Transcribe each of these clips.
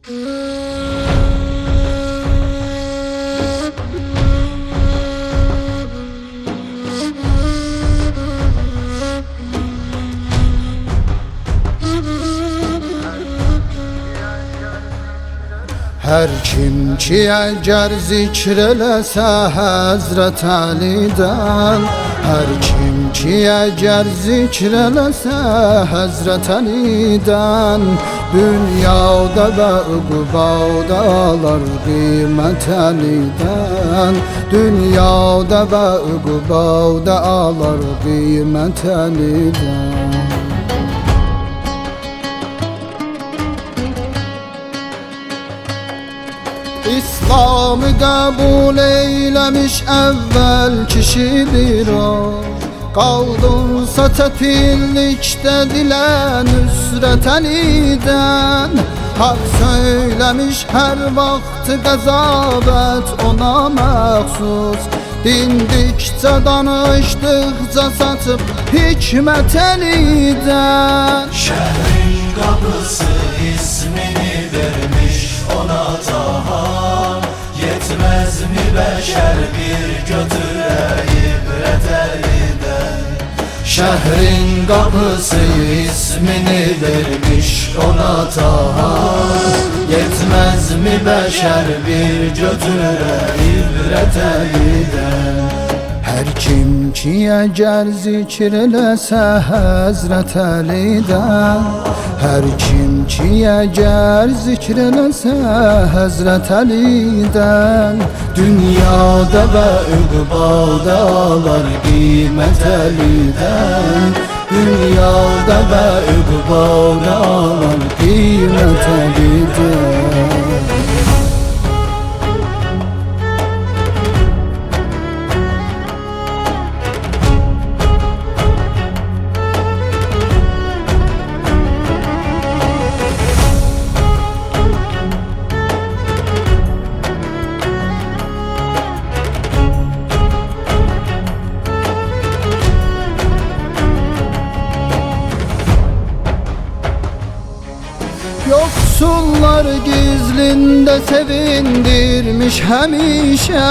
Her kim ki eğer zikrelese Hazret Ali'den, her kim ki eğer zikrelese Hazret Ali'den, dünyada ve ukbada alar kıymet Ali'den, dünyada ve ukbada alar kıymet Ali'den. İslam'ı kabul eylemiş evvel kişidir o. Kaldınsa tetillikte dile nüsret Ali'den. Hak söylemiş her vakti gazabet ona mahsus. Dindikçe danıştıkça satıp hikmet Ali'den. Şehrin kapısı ismini vermiş ona Taha. Yetmez mi beşer bir götüre ibret Ali'den? Şehrin kapısı ismini vermiş ona Taha. Yetmez mi beşer bir götüre ibret Ali'den? Her kim ki eğer zikrelese Hazret Ali'den, her kim ki eğer zikrelese Hazret Ali'den, dünyada ve ukbada alar kıymet Ali'den, dünyada ve ukbada alar kıymet Ali'den. Yoksullar gizlinde sevindirmiş hemişe,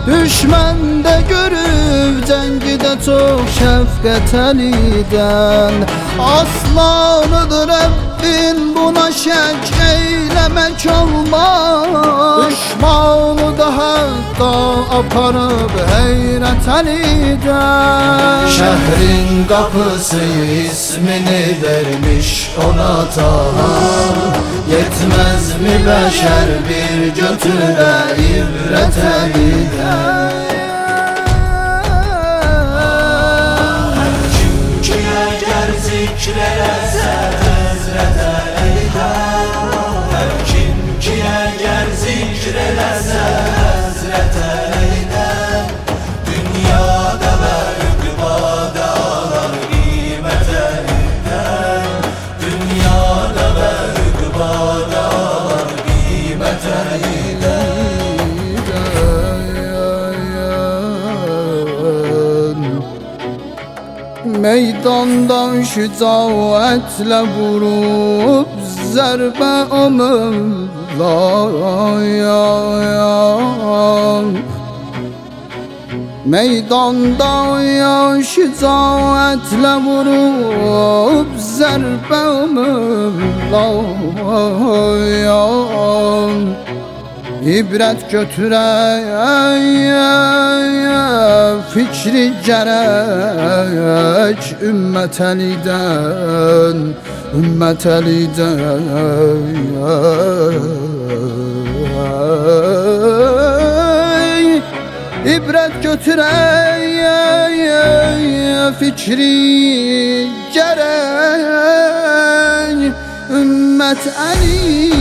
düşman da görüp cengide çok şefkat Ali'den. Aslanıdır Rabbin buna şek eylemek olmaz. Düşmanı da hatta aparıp heyret Ali'den. Şehrin kapısı ismini vermiş ona Taha. Yetmez mi beşer bir götüre ibret Ali'den? Her kim ki eğer zikrelese Hazret Ali'den, her kim ki eğer zikrelese Hazret Ali'den, dünyada ve ukbada alar kıymet Ali'den, dünyada ve ukbada alar kıymet Ali'den. Meydandan şücaetle vurup zerbe omurlayan, meydanda ya şücaetle vurup zerbe omurlayan, ibret götüre fikri gerek ümmet Ali'den, ümmet Ali'den. İbret götüre fikri gerek ümmet Ali